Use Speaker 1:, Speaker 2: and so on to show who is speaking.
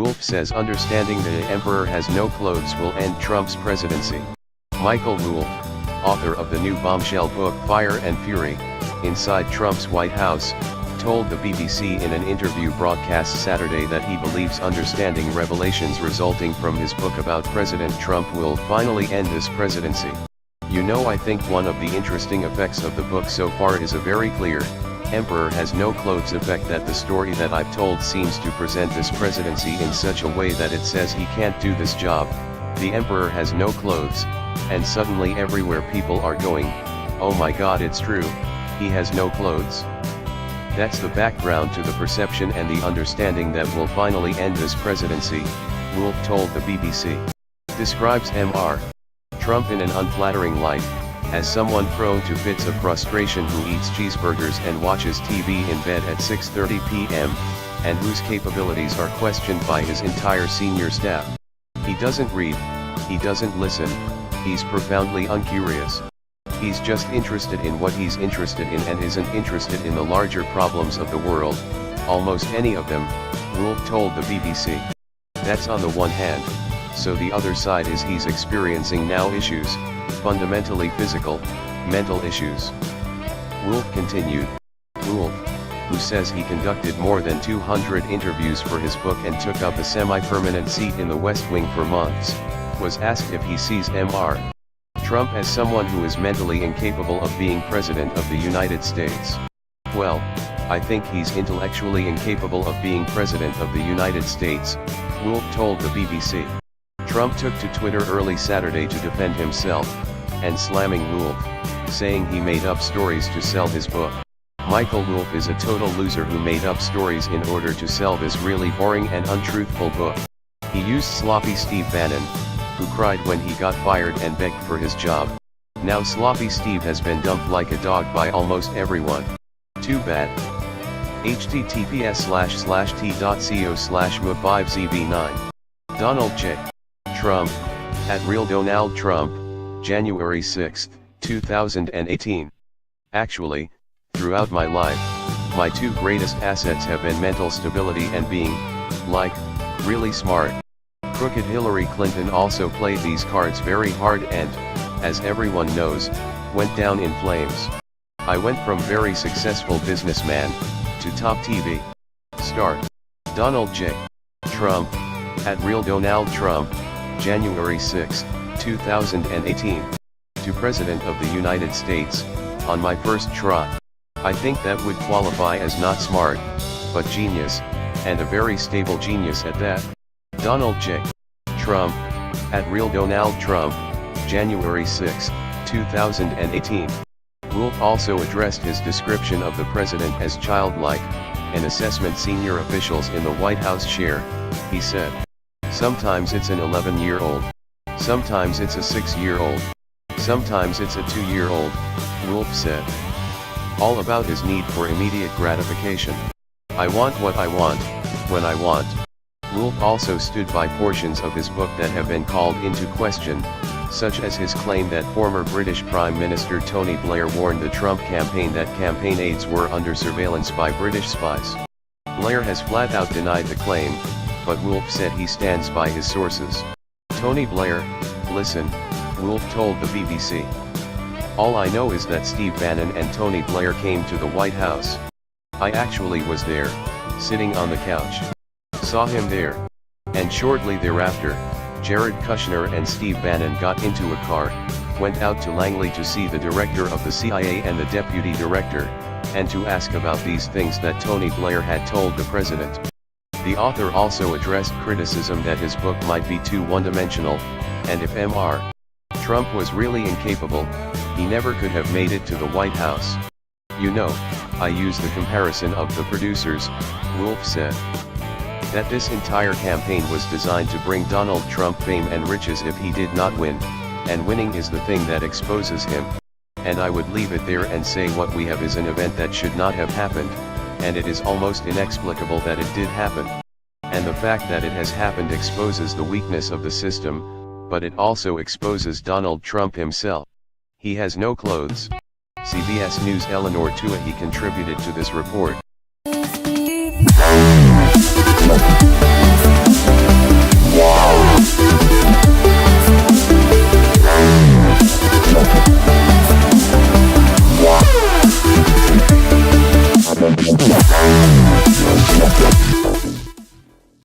Speaker 1: Wolff says understanding the emperor has no clothes will end Trump's presidency. Michael Wolff, author of the new bombshell book Fire and Fury, Inside Trump's White House, told the BBC in an interview broadcast Saturday that he believes understanding revelations resulting from his book about President Trump will finally end this presidency. You know, I think one of the interesting effects of the book so far is a very clear, emperor has no clothes effect, that the story that I've told seems to present this presidency in such a way that it says he can't do this job, the emperor has no clothes, and suddenly everywhere people are going, oh my god, it's true, he has no clothes. That's the background to the perception and the understanding that will finally end this presidency, Wolff told the BBC. Describes Mr. Trump in an unflattering light, as someone prone to fits of frustration who eats cheeseburgers and watches TV in bed at 6:30 p.m., and whose capabilities are questioned by his entire senior staff. He doesn't read, he doesn't listen, he's profoundly uncurious. He's just interested in what he's interested in and isn't interested in the larger problems of the world, almost any of them, Wolff told the BBC. That's on the one hand, so the other side is he's experiencing now issues, fundamentally physical, mental issues. Wolff continued. Wolff, who says he conducted more than 200 interviews for his book and took up a semi-permanent seat in the West Wing for months, was asked if he sees Mr. Trump as someone who is mentally incapable of being President of the United States. Well, I think he's intellectually incapable of being President of the United States, Wolff told the BBC. Trump took to Twitter early Saturday to defend himself, and slamming Wolff, saying he made up stories to sell his book. Michael Wolff is a total loser who made up stories in order to sell this really boring and untruthful book. He used sloppy Steve Bannon, who cried when he got fired and begged for his job. Now sloppy Steve has been dumped like a dog by almost everyone. Too bad. https://t.co/mu5zv9. Donald J. Trump, @RealDonaldTrump, January 6, 2018. Actually, throughout my life, my two greatest assets have been mental stability and being, like, really smart. Crooked Hillary Clinton also played these cards very hard and, as everyone knows, went down in flames. I went from very successful businessman, to top TV star. Donald J. Trump, @RealDonaldTrump, January 6, 2018. To President of the United States, on my first try. I think that would qualify as not smart, but genius, and a very stable genius at that. Donald J. Trump, @RealDonaldTrump, January 6, 2018. Wolff also addressed his description of the president as childlike, an assessment senior officials in the White House share. He said, sometimes it's an 11-year-old. Sometimes it's a 6-year-old. Sometimes it's a 2-year-old, Wolff said. All about his need for immediate gratification. I want what I want, when I want. Wolff also stood by portions of his book that have been called into question, such as his claim that former British Prime Minister Tony Blair warned the Trump campaign that campaign aides were under surveillance by British spies. Blair has flat out denied the claim, but Wolff said he stands by his sources. Tony Blair, listen, Wolff told the BBC. All I know is that Steve Bannon and Tony Blair came to the White House. I actually was there, sitting on the couch. Saw him there. And shortly thereafter, Jared Kushner and Steve Bannon got into a car, went out to Langley to see the director of the CIA and the deputy director, and to ask about these things that Tony Blair had told the president. The author also addressed criticism that his book might be too one-dimensional, and if Mr. Trump was really incapable, he never could have made it to the White House. You know, I use the comparison of the producers, Wolff said. That this entire campaign was designed to bring Donald Trump fame and riches if he did not win, and winning is the thing that exposes him. And I would leave it there and say what we have is an event that should not have happened, and it is almost inexplicable that it did happen. And the fact that it has happened exposes the weakness of the system, but it also exposes Donald Trump himself. He has no clothes. CBS News' Eleanor Tuahy contributed to this report.